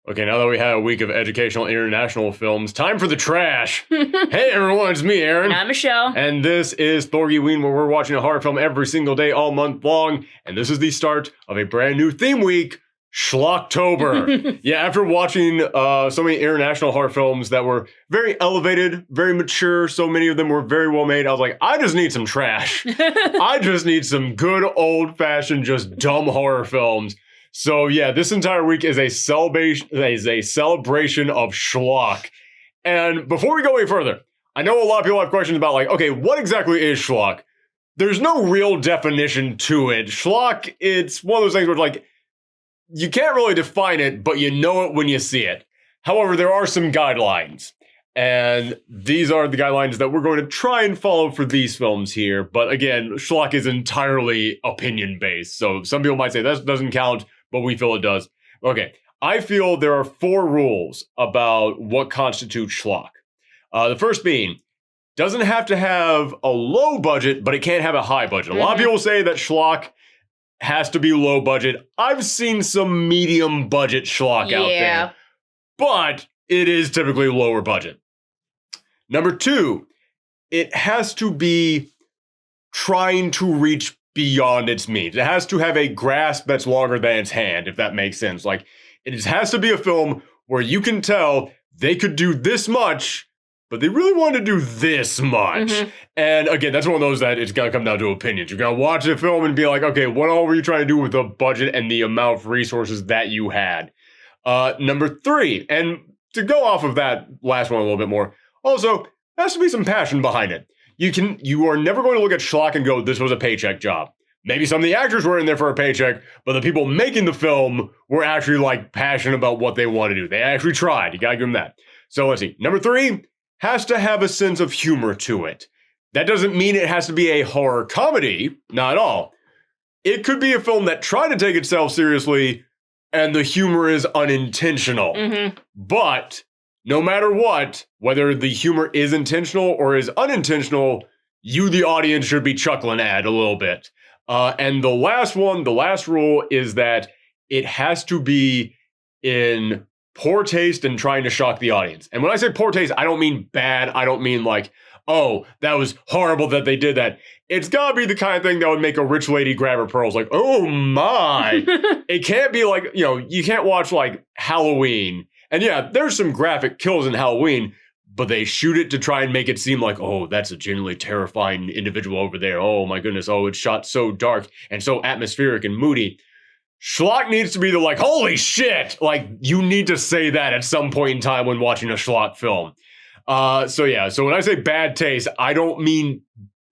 Okay, now that we had a week of educational international films, time for the trash. Hey everyone, it's me, Aaron. And I'm Michelle. And this is Thorgiween, where we're watching a horror film every single day, all month long. And this is the start of a brand new theme week, Schlocktober. Yeah, after watching so many international horror films that were very elevated, very mature, so many of them were very well made, I was like, I just need some trash. I just need some good old-fashioned, just dumb horror films. So yeah, this entire week is a celebration of schlock. And before we go any further, I know a lot of people have questions about like, okay, what exactly is schlock? There's no real definition to it. Schlock, it's one of those things where like, you can't really define it, but you know it when you see it. However, there are some guidelines. And these are the guidelines that we're going to try and follow for these films here. But again, schlock is entirely opinion-based. So some people might say that doesn't count, but we feel it does. Okay, I feel there are 4 rules about what constitutes schlock. The first being, doesn't have to have a low budget, but it can't have a high budget. A lot of people say that schlock has to be low budget. I've seen some medium budget schlock out there, but it is typically lower budget. Number 2, it has to be trying to reach beyond its means. It has to have a grasp that's longer than its hand, if that makes sense. Like, it has to be a film where you can tell they could do this much, but they really want to do this much. And again, that's one of those that it's going to come down to opinions. You're going to watch the film and be like, okay, what all were you trying to do with the budget and the amount of resources that you had? Number 3, and to go off of that last one a little bit more, also, there has to be some passion behind it. You are never going to look at schlock and go, this was a paycheck job. Maybe some of the actors were in there for a paycheck, but the people making the film were actually like passionate about what they want to do. They actually tried. You gotta give them that. So let's see. Number 3, has to have a sense of humor to it. That doesn't mean it has to be a horror comedy. Not at all. It could be a film that tried to take itself seriously and the humor is unintentional. But no matter what, whether the humor is intentional or is unintentional, you, the audience, should be chuckling at a little bit. And the last rule is that it has to be in poor taste and trying to shock the audience. And when I say poor taste, I don't mean bad. I don't mean like, oh, that was horrible that they did that. It's gotta be the kind of thing that would make a rich lady grab her pearls. Like, oh my. It can't be like, you can't watch like Halloween. And yeah, there's some graphic kills in Halloween, but they shoot it to try and make it seem like, oh, that's a genuinely terrifying individual over there. Oh my goodness. Oh, it's shot so dark and so atmospheric and moody. Schlock needs to be the like, holy shit. Like, you need to say that at some point in time when watching a schlock film. So when I say bad taste, I don't mean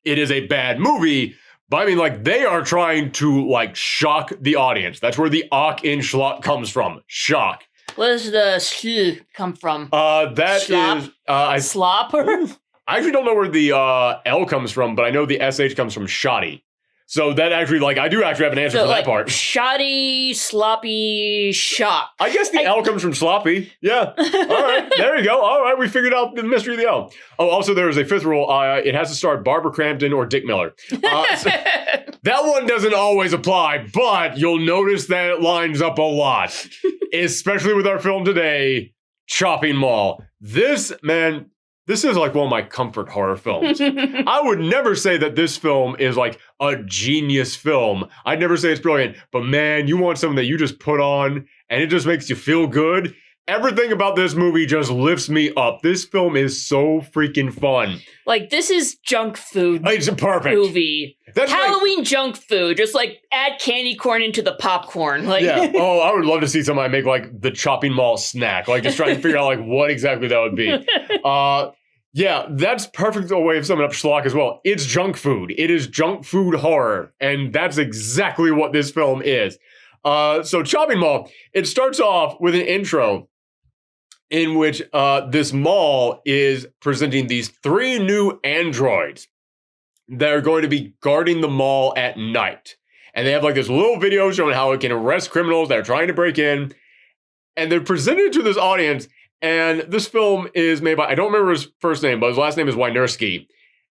it is a bad movie, but I mean like they are trying to like shock the audience. That's where the "och" in schlock comes from. Shock. Where does the "sh" come from? That Slop? is Slopper? I actually don't know where the L comes from, but I know the SH comes from shoddy. So that actually, like, I do actually have an answer for that part. Shoddy, sloppy, shock. I guess the L comes from sloppy. Yeah. All right. There you go. All right. We figured out the mystery of the L. Oh, also, there is a 5th rule. It has to star Barbara Crampton or Dick Miller. So that one doesn't always apply, but you'll notice that it lines up a lot, especially with our film today, Chopping Mall. This is like one of my comfort horror films. I would never say that this film is like a genius film. I'd never say it's brilliant, but man, you want something that you just put on and it just makes you feel good. Everything about this movie just lifts me up. This film is so freaking fun. Like, this is junk food. It's a perfect movie. That's Halloween junk food. Just like add candy corn into the popcorn. Like, yeah. Oh, I would love to see somebody make like the Chopping Mall snack. Like, just trying to figure out like what exactly that would be. Yeah, that's perfect way of summing up schlock as well. It's junk food. It is junk food horror. And that's exactly what this film is. So Chopping Mall, it starts off with an intro in which this mall is presenting these 3 new androids that are going to be guarding the mall at night. And they have like this little video showing how it can arrest criminals that are trying to break in. And they're presented to this audience. And this film is made by, I don't remember his first name, but his last name is Wynerski.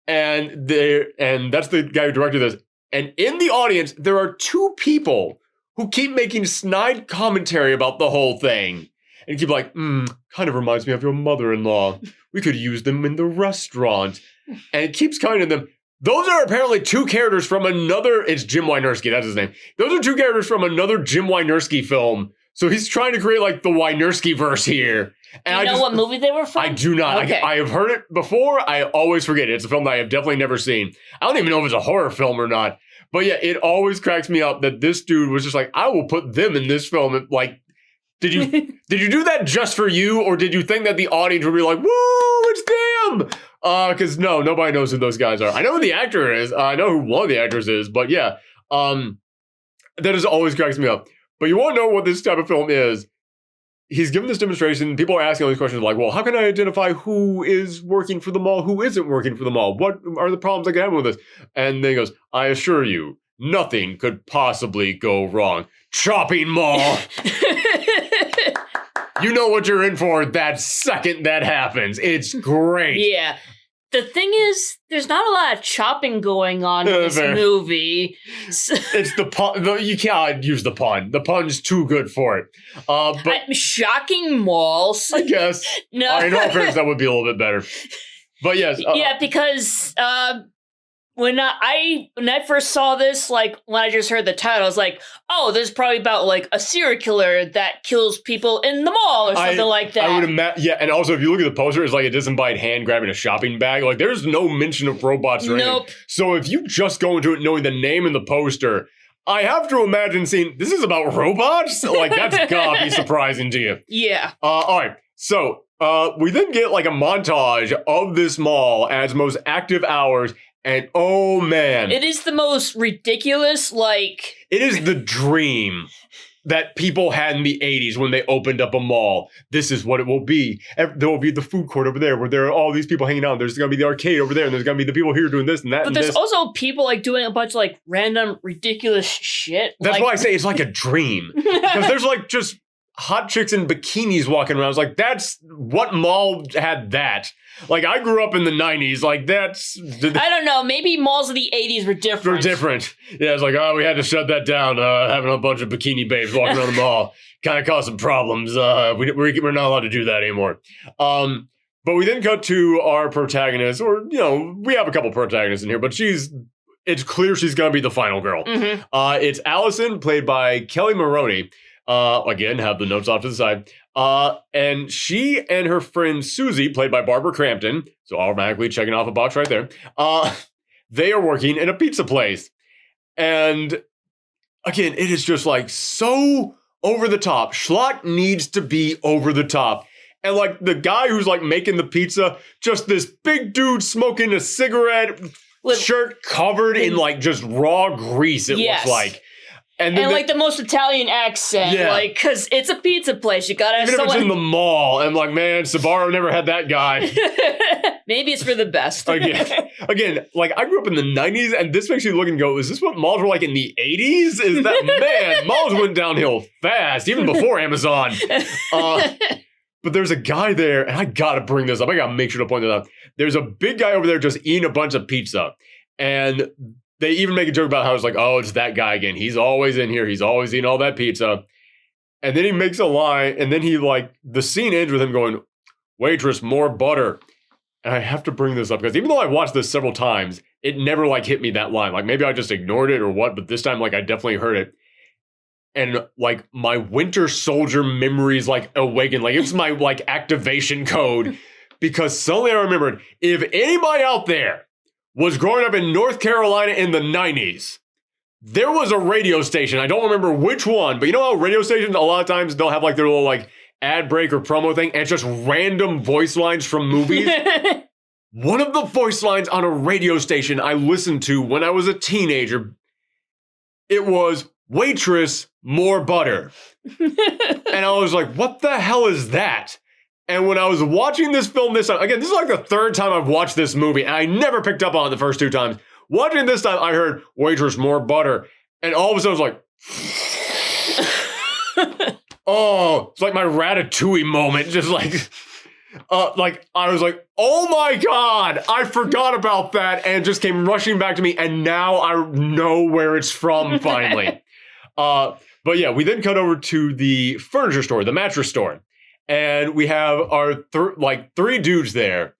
And that's the guy who directed this. And in the audience, there are 2 people who keep making snide commentary about the whole thing. And keep like, kind of reminds me of your mother-in-law. We could use them in the restaurant. And it keeps coming to them. Those are apparently two characters from another, it's Jim Wynorski, that's his name. Those are two characters from another Jim Wynorski film. So he's trying to create like the Wynorski verse here. And do you know what movie they were from? I do not. Okay. I have heard it before. I always forget it. It's a film that I have definitely never seen. I don't even know if it's a horror film or not. But yeah, it always cracks me up that this dude was just like, I will put them in this film. And like, did you do that just for you? Or did you think that the audience would be like, whoa, it's them? Because no, nobody knows who those guys are. I know who the actor is. I know who one of the actors is. But yeah, that just always cracks me up. But you want to know what this type of film is. He's given this demonstration. People are asking all these questions like, well, how can I identify who is working for the mall, who isn't working for the mall? What are the problems I can have with this? And then he goes, I assure you, nothing could possibly go wrong. Chopping mall. You know what you're in for that second that happens. It's great. Yeah. The thing is, there's not a lot of chopping going on in this movie. It's the pun. You can't use the pun. The pun's too good for it. But shocking malls. I guess. No. In all fairness, that would be a little bit better. But yes. Yeah, because when I first saw this, like when I just heard the title, I was like, oh, this is probably about like a serial killer that kills people in the mall or something like that. I would imagine, yeah, and also if you look at the poster, it's like a disembodied hand grabbing a shopping bag. Like there's no mention of robots or anything. So if you just go into it knowing the name in the poster, I have to imagine seeing, this is about robots? Like that's gotta be surprising to you. Yeah. All right, so we then get like a montage of this mall at its most active hours. And oh man. It is the most ridiculous, like... It is the dream that people had in the 80s when they opened up a mall. This is what it will be. There will be the food court over there where there are all these people hanging out. There's going to be the arcade over there and there's going to be the people here doing this and that. But there's also people like doing a bunch of like random ridiculous shit. That's why I say it's like a dream. Because there's like just hot chicks in bikinis walking around. It's like, that's what mall had that. Like, I grew up in the 90s. Like, that's... I don't know. Maybe malls of the 80s were different. They're different. Yeah, it's like, oh, we had to shut that down. Having a bunch of bikini babes walking around the mall kind of caused some problems. We're not allowed to do that anymore. But we then cut to our protagonist, or, you know, we have a couple protagonists in here, but it's clear she's going to be the final girl. Mm-hmm. It's Allison, played by Kelly Maroney. Again, have the notes off to the side. And she and her friend Susie, played by Barbara Crampton, so automatically checking off a box right there, they are working in a pizza place. And again, it is just like so over the top. Schlock needs to be over the top. And like the guy who's like making the pizza, just this big dude smoking a cigarette, shirt covered in like just raw grease, it looks like. And like the most Italian accent, like, because it's a pizza place. You gotta have even if it's in the mall. I'm like, man, Sbarro never had that guy. Maybe it's for the best. Again, like, I grew up in the 90s, and this makes you look and go, is this what malls were like in the 80s? Is that, man, malls went downhill fast, even before Amazon. But there's a guy there, and I gotta bring this up. I gotta make sure to point it out. There's a big guy over there just eating a bunch of pizza. And they even make a joke about how it's like, oh, it's that guy again. He's always in here. He's always eating all that pizza. And then he makes a line, and then he like, the scene ends with him going, waitress, more butter. And I have to bring this up because even though I've watched this several times, it never like hit me that line. Like maybe I just ignored it or what, but this time like I definitely heard it. And like my Winter Soldier memories like awakened. Like it's my like activation code because suddenly I remembered if anybody out there was growing up in North Carolina in the 90s, there was a radio station. I don't remember which one, but you know how radio stations, a lot of times they'll have like their little like ad break or promo thing, and it's just random voice lines from movies. One of the voice lines on a radio station I listened to when I was a teenager, it was, waitress, more butter. And I was like, what the hell is that? And when I was watching this film this time, again, this is like the third time I've watched this movie, and I never picked up on it the first two times. Watching this time, I heard, waitress, more butter. And all of a sudden, I was like, oh, it's like my Ratatouille moment. Just like I was like, oh my God, I forgot about that. And it just came rushing back to me. And now I know where it's from, finally. But yeah, we then cut over to the furniture store, the mattress store. and we have our three dudes there.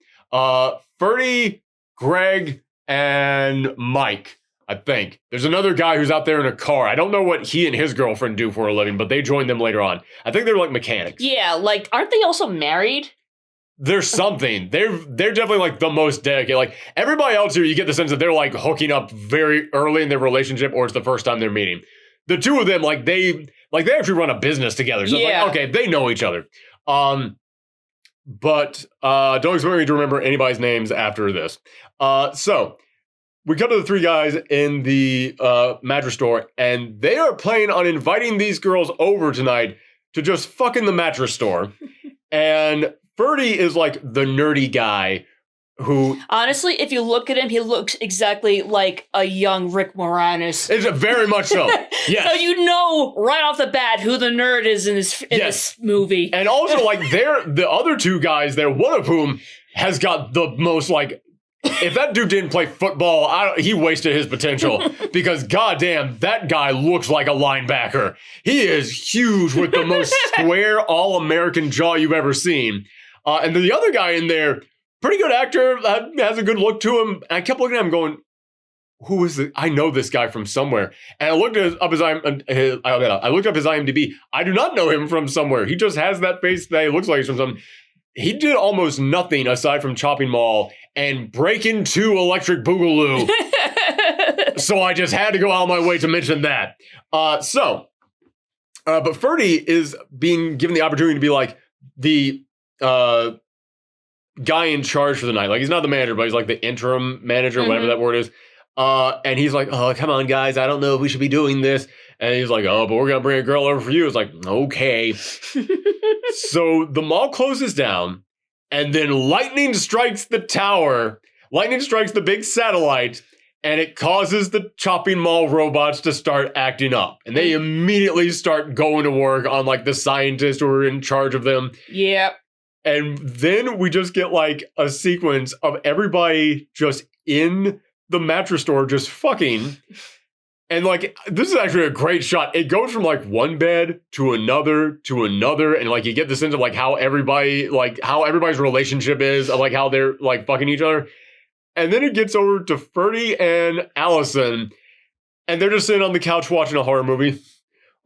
Ferdy, Greg, and Mike, I think. There's another guy who's out there in a car. I don't know what he and his girlfriend do for a living, but they join them later on. I think they're like mechanics. Yeah, like, aren't they also married? There's something. They're definitely like the most dedicated. Like everybody else here, you get the sense that they're like hooking up very early in their relationship, or it's the first time they're meeting. The two of them, they actually run a business together. So it's like, okay, they know each other. But don't expect me to remember anybody's names after this. So we come to the three guys in the mattress store, and they are planning on inviting these girls over tonight to just fuck in the mattress store. And Ferdy is like the nerdy guy who... Honestly, if you look at him, he looks exactly like a young Rick Moranis. It's very much so. Yes. So you know right off the bat who the nerd is in this movie. And also, like, the other two guys there, one of whom has got the most, like... If that dude didn't play football, he wasted his potential. Because, goddamn, that guy looks like a linebacker. He is huge with the most square, all-American jaw you've ever seen. And then the other guy in there, pretty good actor, has a good look to him. And I kept looking at him going, who is this? I know this guy from somewhere. And I looked up his IMDb. I do not know him from somewhere. He just has that face that he looks like he's from something. He did almost nothing aside from Chopping Mall and Breaking 2 Electric Boogaloo. So I just had to go out of my way to mention that. But Ferdy is being given the opportunity to be like the guy in charge for the night. Like, he's not the manager, but he's like the interim manager, whatever that word is. And he's like, oh, come on, guys. I don't know if we should be doing this. And he's like, oh, but we're going to bring a girl over for you. It's like, okay. So the mall closes down, and then lightning strikes the tower. Lightning strikes the big satellite, and it causes the Chopping Mall robots to start acting up. And they immediately start going to work on, like, the scientists who are in charge of them. Yep. And then we just get, like, a sequence of everybody just in the mattress store just fucking. And, like, this is actually a great shot. It goes from, like, one bed to another, and, like, you get the sense of, like, how everybody's relationship is, of, like, how they're, like, fucking each other. And then it gets over to Ferdy and Allison, and they're just sitting on the couch watching a horror movie.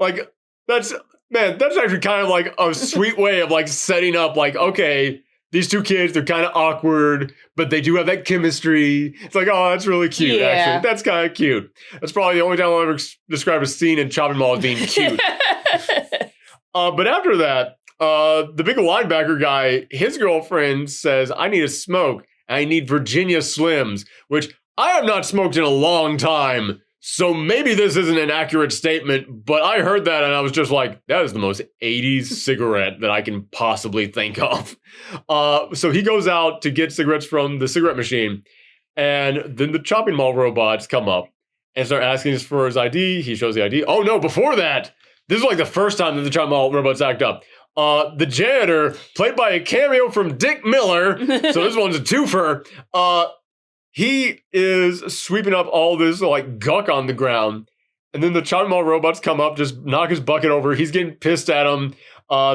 Like, that's actually kind of, like, a sweet way of, like, setting up, like, okay, these two kids, they're kind of awkward, but they do have that chemistry. It's like, oh, that's really cute, actually. That's kind of cute. That's probably the only time I'll ever describe a scene in Chopping Mall as being cute. But after that, the big linebacker guy, his girlfriend says, I need a smoke. I need Virginia Slims, which I have not smoked in a long time. So maybe this isn't an accurate statement, but I heard that and I was just like, that is the most 80s cigarette that I can possibly think of. So he goes out to get cigarettes from the cigarette machine, and then the Chopping Mall robots come up and start asking us for his ID. He shows the ID. Oh no, before that, this is like the first time that the Chopping Mall robots act up. The janitor, played by a cameo from Dick Miller, so this one's a twofer, he is sweeping up all this, like, guck on the ground. And then the Chopping Mall robots come up, just knock his bucket over. He's getting pissed at him.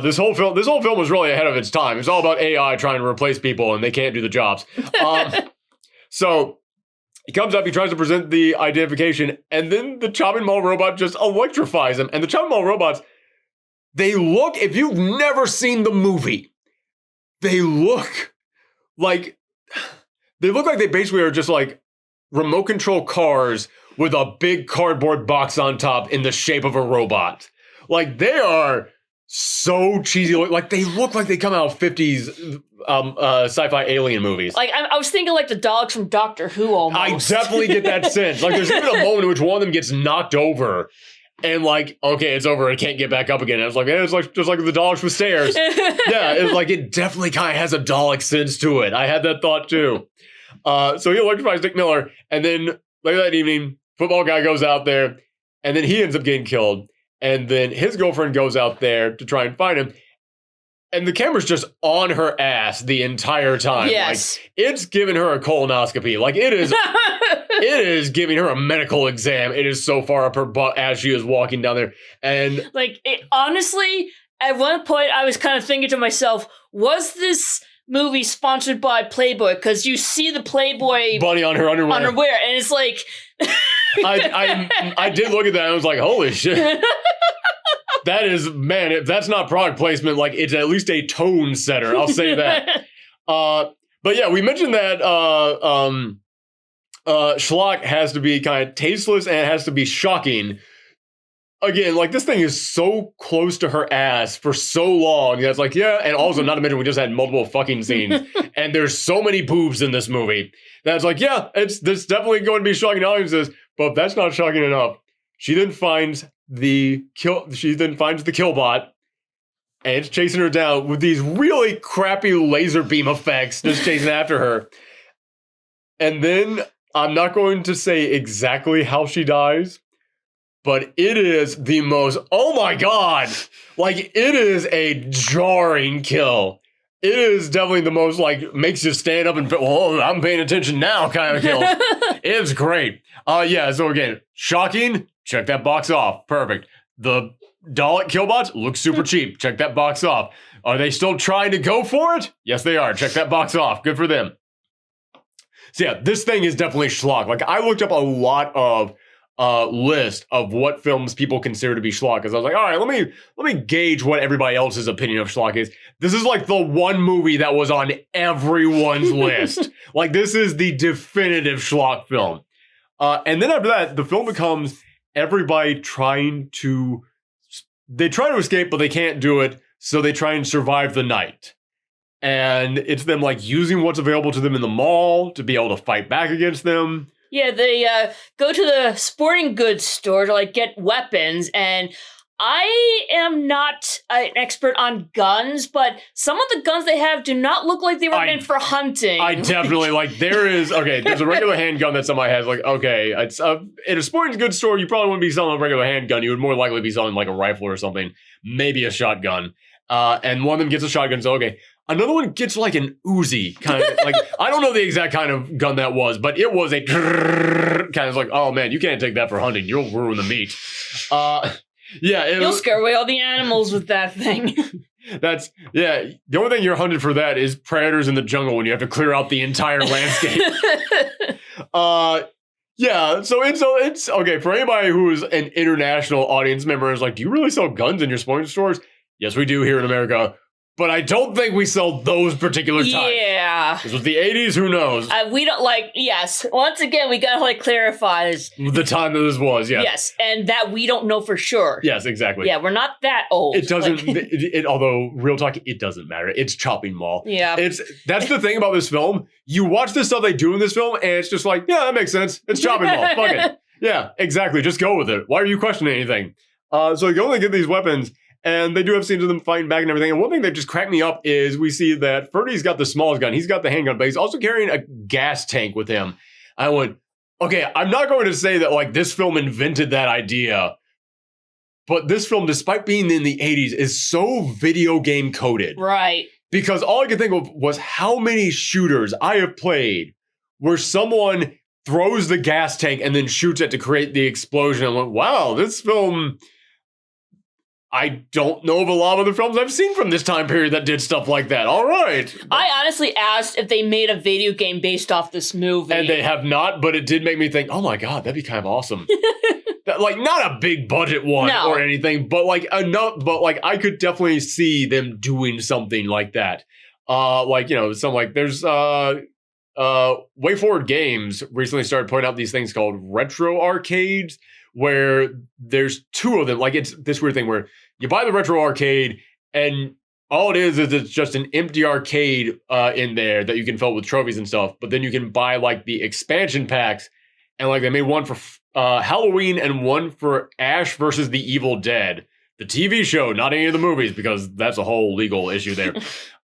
This whole film was really ahead of its time. It's all about AI trying to replace people, and they can't do the jobs. So he comes up, he tries to present the identification, and then the Chopping Mall robot just electrifies him. And the Chopping Mall robots, they look, if you've never seen the movie, they look like they basically are just like remote control cars with a big cardboard box on top in the shape of a robot. Like, they are so cheesy. Like, they look like they come out of 50s sci-fi alien movies. Like, I was thinking like the dogs from Doctor Who almost. I definitely get that sense. Like, there's even a moment in which one of them gets knocked over. And, like, okay, it's over. I can't get back up again. And I was like, it's like just like the dogs with stairs. Yeah, it's like, it definitely kind of has a Dalek sense to it. I had that thought too. So he electrifies Dick Miller, and then later that evening, football guy goes out there, and then he ends up getting killed. And then his girlfriend goes out there to try and find him, and the camera's just on her ass the entire time. Yes. Like, it's giving her a colonoscopy. Like, it is. It is giving her a medical exam. It is so far up her butt as she is walking down there. And like, honestly, at one point I was kind of thinking to myself, was this movie sponsored by Playboy? Because you see the Playboy bunny on her underwear, and it's like I did look at that and I was like, holy shit. That is, man, if that's not product placement, like it's at least a tone setter. I'll say that. But yeah, we mentioned that schlock has to be kind of tasteless and it has to be shocking. Again, like this thing is so close to her ass for so long. That's like, yeah, and also not to mention we just had multiple fucking scenes, and there's so many boobs in this movie. That's like, yeah, this definitely going to be shocking audiences, but if that's not shocking enough, she then finds the killbot, and it's chasing her down with these really crappy laser beam effects, just chasing after her. And then I'm not going to say exactly how she dies, but it is the most, oh my god, like it is a jarring kill. It is definitely the most like makes you stand up and, oh, I'm paying attention now kind of kill. It's great. Yeah, so again, shocking, check that box off. Perfect. The Dalek killbots look super cheap. Check that box off. Are they still trying to go for it? Yes, they are. Check that box off. Good for them. So yeah, this thing is definitely schlock. Like I looked up a lot of list of what films people consider to be schlock, because I was like, all right, let me gauge what everybody else's opinion of schlock is. This is like the one movie that was on everyone's list. Like this is the definitive schlock film. And then after that, the film becomes everybody they try to escape, but they can't do it, so they try and survive the night. And it's them like using what's available to them in the mall to be able to fight back against them. Yeah, they go to the sporting goods store to like get weapons, and I am not an expert on guns, but some of the guns they have do not look like they were meant for hunting. I definitely, like, there's a regular handgun that somebody has, like, okay, it's in a sporting goods store, you probably wouldn't be selling a regular handgun, you would more likely be selling, like, a rifle or something, maybe a shotgun, and one of them gets a shotgun, so okay. Another one gets like an Uzi kind of like, I don't know the exact kind of gun that was, but it was a kind of like, oh man, you can't take that for hunting. You'll ruin the meat. Yeah. You'll scare away all the animals with that thing. The only thing you're hunted for that is predators in the jungle when you have to clear out the entire landscape. Yeah, so it's okay for anybody who is an international audience member and is like, do you really sell guns in your sporting stores? Yes, we do here in America. But I don't think we sell those particular types. Yeah. This was the 80s, who knows? We don't yes. Once again, we gotta clarify this. The time that this was, yeah. Yes, and that we don't know for sure. Yes, exactly. Yeah, we're not that old. It doesn't, although, real talk, it doesn't matter. It's chopping mall. Yeah. That's the thing about this film. You watch the stuff they do in this film, and it's just like, yeah, that makes sense. It's chopping mall. Fuck it. Yeah, exactly. Just go with it. Why are you questioning anything? So you only get these weapons, and they do have scenes of them fighting back and everything. And one thing that just cracked me up is we see that Ferdy's got the smallest gun. He's got the handgun, but he's also carrying a gas tank with him. I went, okay, I'm not going to say that like this film invented that idea, but this film, despite being in the 80s, is so video game coded. Right. Because all I could think of was how many shooters I have played where someone throws the gas tank and then shoots it to create the explosion. I'm like, wow, this film... I don't know of a lot of other films I've seen from this time period that did stuff like that. All right. I honestly asked if they made a video game based off this movie. And they have not, but it did make me think, oh my God, that'd be kind of awesome. Like, not a big budget one or anything, but like enough, but like I could definitely see them doing something like that. Like, you know, there's Way Forward Games recently started putting out these things called retro arcades, where there's two of them. Like, it's this weird thing where you buy the retro arcade and all it is it's just an empty arcade in there that you can fill with trophies and stuff. But then you can buy like the expansion packs, and like they made one for Halloween and one for Ash versus the Evil Dead, the TV show, not any of the movies, because that's a whole legal issue there.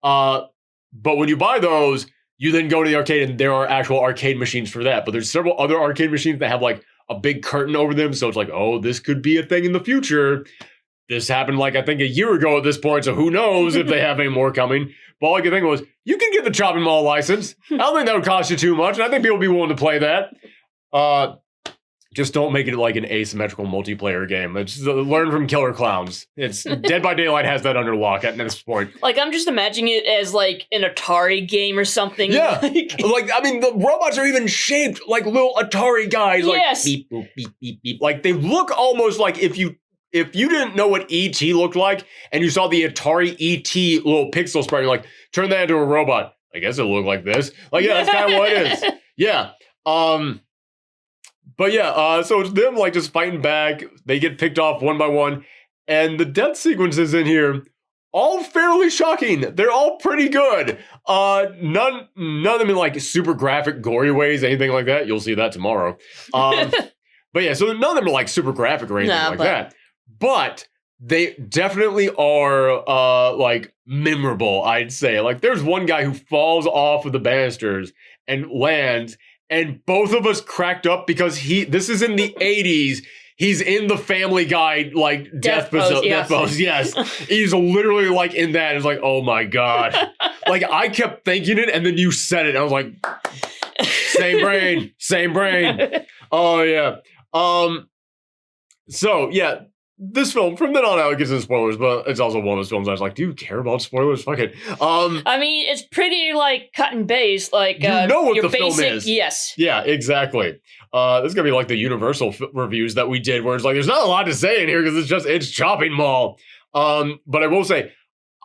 But when you buy those, you then go to the arcade and there are actual arcade machines for that. But there's several other arcade machines that have like a big curtain over them. So it's like, oh, this could be a thing in the future. This happened like, I think a year ago at this point. So who knows if they have any more coming. But all I could think was, you can get the Chopping Mall license. I don't think that would cost you too much. And I think people would be willing to play that. Just don't make it like an asymmetrical multiplayer game. It's learn from Killer Clowns. It's Dead by Daylight has that under lock at this point. Like, I'm just imagining it as like an Atari game or something. Yeah. Like, I mean, the robots are even shaped like little Atari guys. Like, yes. Beep, boop, beep, beep, beep. Like, they look almost like if you didn't know what E.T. looked like and you saw the Atari E.T. little pixel sprite, you're like, turn that into a robot. I guess it'll look like this. Like, yeah, that's kind of what it is. Yeah. But yeah, so it's them like just fighting back. They get picked off one by one. And the death sequences in here, all fairly shocking. They're all pretty good. None of them in like super graphic, gory ways, anything like that. You'll see that tomorrow. But yeah, so none of them are like super graphic or anything that. But they definitely are like memorable, I'd say. Like there's one guy who falls off of the banisters and lands, and both of us cracked up because this is in the 80s. He's in the Family Guy, like, death pose. Yes. He's literally, like, in that. It's like, oh, my God. Like, I kept thinking it, and then you said it. I was like, same brain. Oh, yeah. So, yeah. This film, from then on out, it gets into spoilers, but it's also one of those films I was like, do you care about spoilers? Fuck it. I mean, it's pretty, like, cut and base. Like, you know what the film is. Yes. Yeah, exactly. This is going to be like the Universal reviews that we did, where it's like, there's not a lot to say in here because it's chopping mall. But I will say,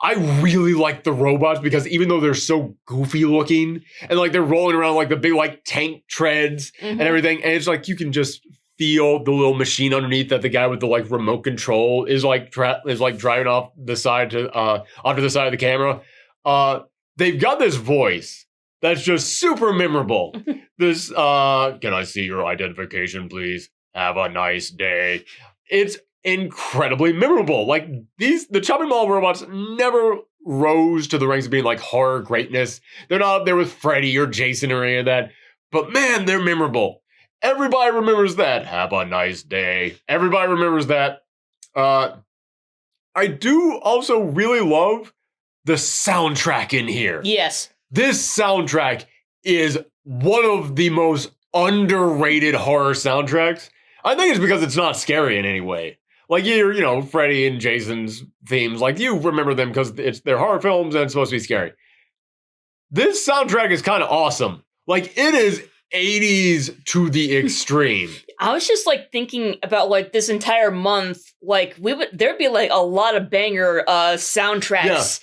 I really like the robots because even though they're so goofy looking and like they're rolling around like the big like tank treads and everything, and it's like you can just feel the little machine underneath that the guy with the like remote control is like driving off the side to onto the side of the camera. They've got this voice that's just super memorable. This can I see your identification, please? Have a nice day. It's incredibly memorable. Like the chopping mall robots never rose to the ranks of being like horror greatness. They're not up there with Freddy or Jason or any of that. But man, they're memorable. Everybody remembers that. Have a nice day. Everybody remembers that. I do also really love the soundtrack in here. Yes. This soundtrack is one of the most underrated horror soundtracks. I think it's because it's not scary in any way. Like, Freddy and Jason's themes, like, you remember them because they're horror films and it's supposed to be scary. This soundtrack is kind of awesome. Like, it is 80s to the extreme. I was just like thinking about like this entire month, like there'd be like a lot of banger soundtracks.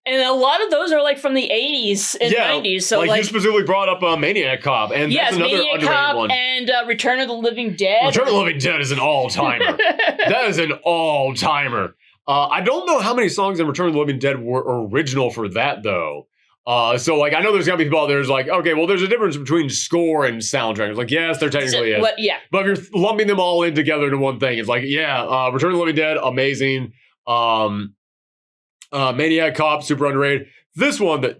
Yeah. And a lot of those are like from the 80s and 90s. So like you specifically brought up Maniac Cop, and that's another Maniac underrated Cop one. And Return of the Living Dead. Return of the Living Dead is an all-timer. That is an all-timer. I don't know how many songs in Return of the Living Dead were original for that though. So like I know there's gonna be people out there who's like, okay, well there's a difference between score and soundtrack. It's like, yes, there technically is. But if you're lumping them all in together into one thing, it's like, Return of the Living Dead, amazing. Maniac Cop, super underrated. This one that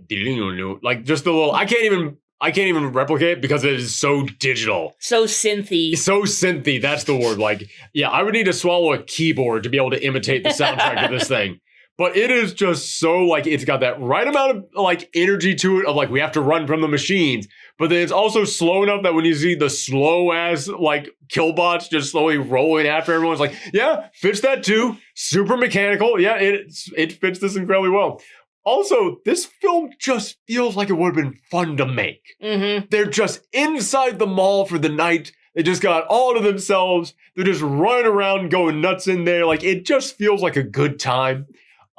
like just the little I can't even replicate because it is so digital. So synthy. That's the word. Like, yeah, I would need to swallow a keyboard to be able to imitate the soundtrack of this thing. But it is just so, like, it's got that right amount of, like, energy to it of, like, we have to run from the machines. But then it's also slow enough that when you see the slow-ass, like, killbots just slowly rolling after everyone, it's like, yeah, fits that too. Super mechanical. Yeah, it fits this incredibly well. Also, this film just feels like it would have been fun to make. They're just inside the mall for the night. They just got all to themselves. They're just running around going nuts in there. Like, it just feels like a good time.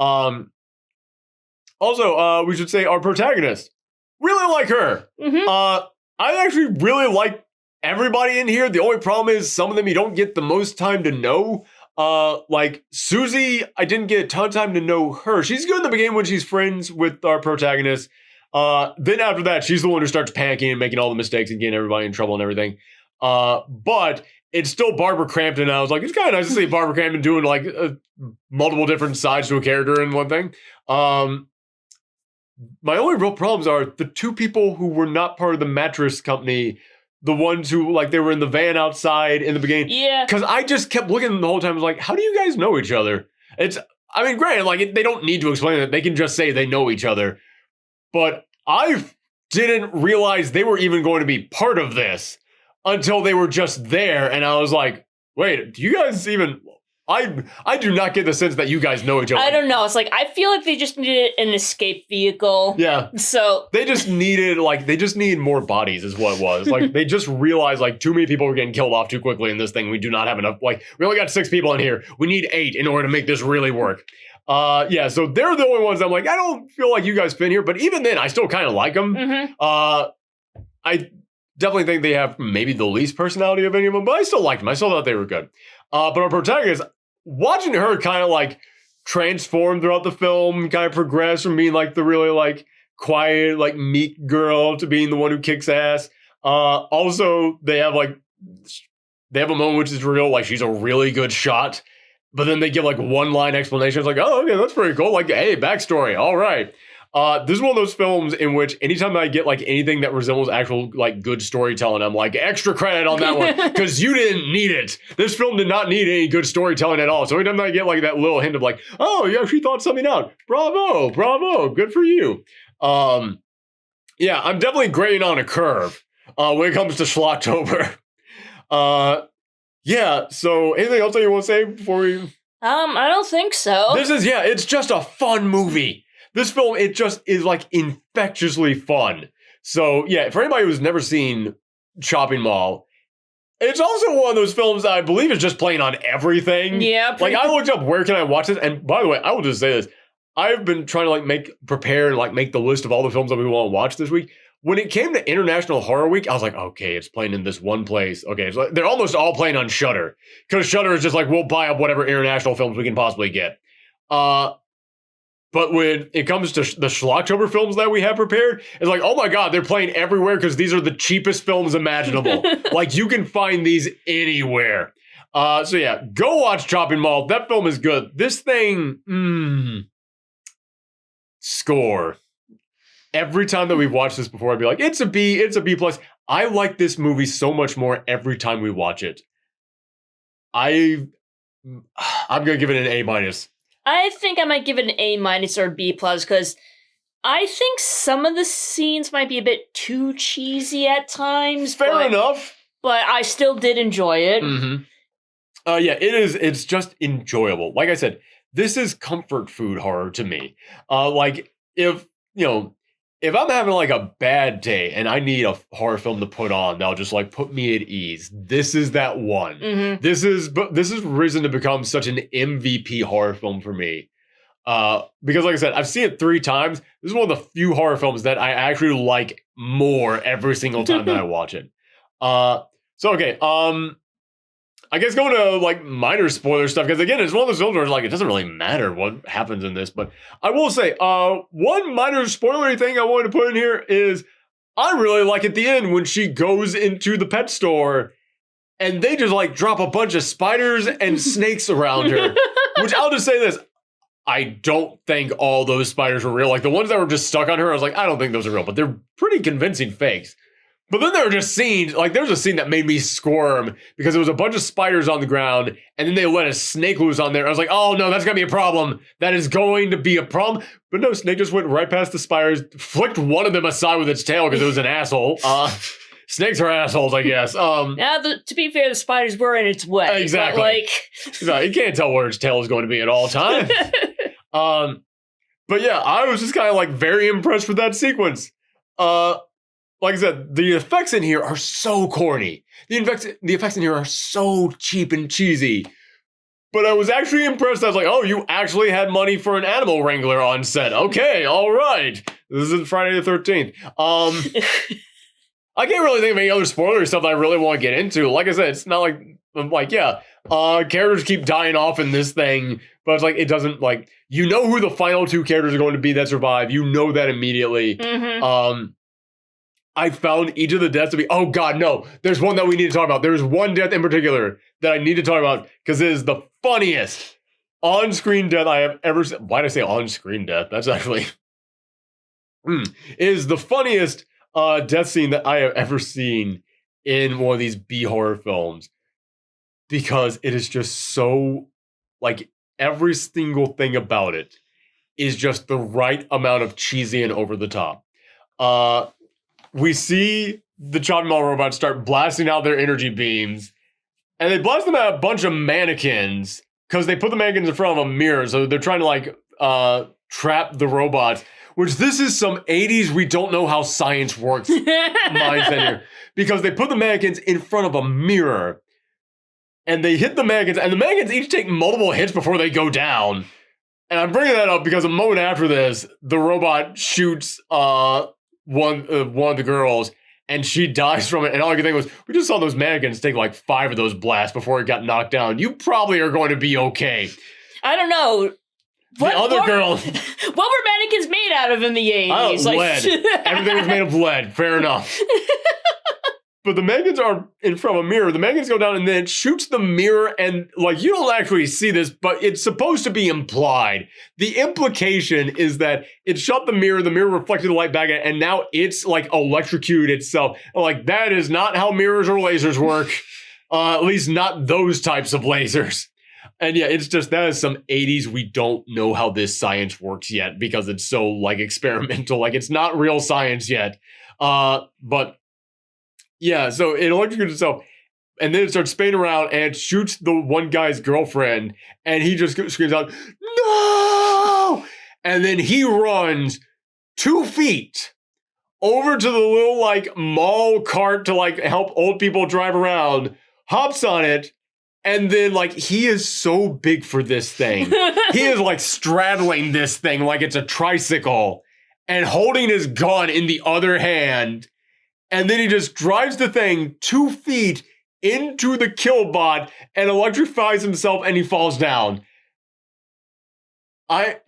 Also, we should say our protagonist, really like her. I actually really like everybody in here. The only problem is some of them you don't get the most time to know. Like Susie, I didn't get a ton of time to know her. She's good in the beginning when she's friends with our protagonist. Then after that, she's the one who starts panicking and making all the mistakes and getting everybody in trouble and everything. But it's still Barbara Crampton. I was like, it's kind of nice to see Barbara Crampton doing like multiple different sides to a character in one thing. My only real problems are the two people who were not part of the mattress company, the ones who like they were in the van outside in the beginning. Yeah. Because I just kept looking the whole time. I was like, how do you guys know each other? Granted, like they don't need to explain it. They can just say they know each other. But I didn't realize they were even going to be part of this until they were just there, and I was like, wait, do you guys even... I do not get the sense that you guys know each other. I don't know. It's like, I feel like they just needed an escape vehicle. Yeah. So they just needed, they just need more bodies is what it was. Like, they just realized, too many people were getting killed off too quickly in this thing. We do not have enough. We only got 6 people in here. We need 8 in order to make this really work. Yeah, so they're the only ones I'm like, I don't feel like you guys fit here. But even then, I still kind of like them. Mm-hmm. I definitely think they have maybe the least personality of any of them, but I still liked them. I still thought they were good. But our protagonist, watching her kind of transform throughout the film, kind of progress from being the really quiet, meek girl to being the one who kicks ass. Also, they have a moment which is real, she's a really good shot, but then they give one line explanation. It's like, oh, okay, that's pretty cool. Hey, backstory. All right. This is one of those films in which anytime I get anything that resembles actual good storytelling, I'm like, extra credit on that one because you didn't need it. This film did not need any good storytelling at all. So anytime I get that little hint of oh, you actually thought something out. Bravo, good for you. Yeah, I'm definitely grading on a curve when it comes to Schlocktober. Yeah. So anything else that you want to say before we? I don't think so. It's just a fun movie. This film, it just is infectiously fun. So yeah, for anybody who's never seen Chopping Mall, it's also one of those films that I believe is just playing on everything. Yeah. I looked up where can I watch this, and by the way, I will just say this: I've been trying to prepare and make the list of all the films that we want to watch this week. When it came to International Horror Week, I was like, okay, it's playing in this one place. Okay, they're almost all playing on Shudder because Shudder is just we'll buy up whatever international films we can possibly get. But when it comes to the Schlocktober films that we have prepared, it's oh my God, they're playing everywhere because these are the cheapest films imaginable. You can find these anywhere. So yeah, go watch Chopping Mall. That film is good. This thing, score. Every time that we've watched this before, I'd be like, it's a B plus. I like this movie so much more every time we watch it. I'm going to give it an A minus. I think I might give it an A minus or B plus because I think some of the scenes might be a bit too cheesy at times. Fair enough. But I still did enjoy it. Mm-hmm. Yeah, it is. It's just enjoyable. Like I said, this is comfort food horror to me. If I'm having a bad day and I need a horror film to put on that'll just put me at ease, this is that one. Mm-hmm. This is risen to become such an MVP horror film for me. Because like I said, I've seen it 3 times. This is one of the few horror films that I actually like more every single time that I watch it. Okay. I guess going to minor spoiler stuff, because again, it's one of those films where it doesn't really matter what happens in this, but I will say, one minor spoilery thing I wanted to put in here is I really like at the end when she goes into the pet store and they just drop a bunch of spiders and snakes around her, which I'll just say this. I don't think all those spiders were real. The ones that were just stuck on her, I was I don't think those are real, but they're pretty convincing fakes. But then there were just scenes, there was a scene that made me squirm because there was a bunch of spiders on the ground and then they let a snake loose on there. I was like, oh no, that's going to be a problem. That is going to be a problem. But no, snake just went right past the spiders, flicked one of them aside with its tail because it was an asshole. Snakes are assholes, I guess. To be fair, the spiders were in its way. Exactly. You can't tell where its tail is going to be at all times. But yeah, I was just kind of very impressed with that sequence. Like I said, the effects in here are so corny. The effects in here are so cheap and cheesy. But I was actually impressed. I was like, oh, you actually had money for an animal wrangler on set. Okay, all right. This is Friday the 13th. I can't really think of any other spoiler stuff that I really want to get into. Like I said, it's not characters keep dying off in this thing, but it's it doesn't, you know who the final 2 characters are going to be that survive. You know that immediately. Mm-hmm. I found each of the deaths to be, oh God, no. There's one that we need to talk about. There's one death in particular that I need to talk about because it is the funniest on-screen death I have ever seen. Why did I say on-screen death? That's actually... It is the funniest death scene that I have ever seen in one of these B-horror films because it is just so... every single thing about it is just the right amount of cheesy and over the top. We see the chopping mall robots start blasting out their energy beams. And they blast them at a bunch of mannequins because they put the mannequins in front of a mirror. So they're trying to like trap the robots, which this is some 80s we don't know how science works mindset here. Because they put the mannequins in front of a mirror and they hit the mannequins, and the mannequins each take multiple hits before they go down. And I'm bringing that up because a moment after this, the robot shoots one of the girls, and she dies from it. And all I could think was, we just saw those mannequins take like 5 of those blasts before it got knocked down. You probably are going to be okay. I don't know. The other girl. What were mannequins made out of in the 80s? Lead. Everything was made of lead. Fair enough. But the mannequins are in front of a mirror. The mannequins go down and then it shoots the mirror, and like you don't actually see this, but it's supposed to be implied. The implication is that it shot the mirror reflected the light back at it, and now it's like electrocuted itself. Like, that is not how mirrors or lasers work. At least not those types of lasers. And yeah, it's just, that is some 80s we don't know how this science works yet because it's so like experimental. Like, it's not real science yet. But yeah, so it electrocutes itself, and then it starts spinning around, and it shoots the one guy's girlfriend, and he just screams out, "No!" And then he runs 2 feet over to the little, like, mall cart to, like, help old people drive around, hops on it, and then, like, he is so big for this thing. He is, like, straddling this thing like it's a tricycle, and holding his gun in the other hand. And then he just drives the thing 2 feet into the killbot and electrifies himself, and he falls down. I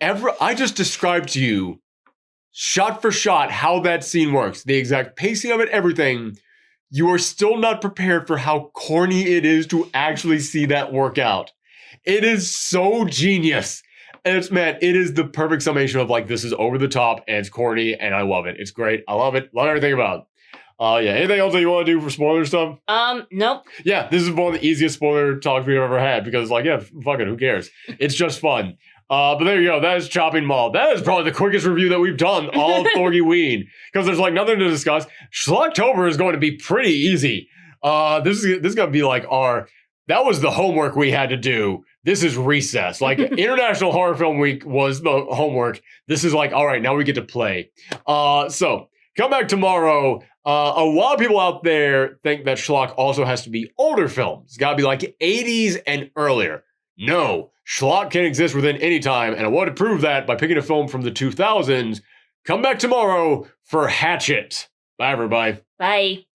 just described to you, shot for shot, how that scene works. The exact pacing of it, everything. You are still not prepared for how corny it is to actually see that work out. It is so genius. And it is the perfect summation of like, this is over the top and it's corny and I love it. It's great. I love it. Love everything about it. Yeah. Anything else that you want to do for spoiler stuff? Nope. Yeah, this is one of the easiest spoiler talks we've ever had because, like, yeah, fuck it, who cares? It's just fun. But there you go. That is Chopping Mall. That is probably the quickest review that we've done all of Thorgiween because there's like nothing to discuss. Schlocktober is going to be pretty easy. This is going to be like that was the homework we had to do. This is recess. Like International Horror Film Week was the homework. This is like, all right, now we get to play. So come back tomorrow. A lot of people out there think that schlock also has to be older films. It's got to be like 80s and earlier. No, schlock can exist within any time, and I want to prove that by picking a film from the 2000s. Come back tomorrow for Hatchet. Bye, everybody. Bye.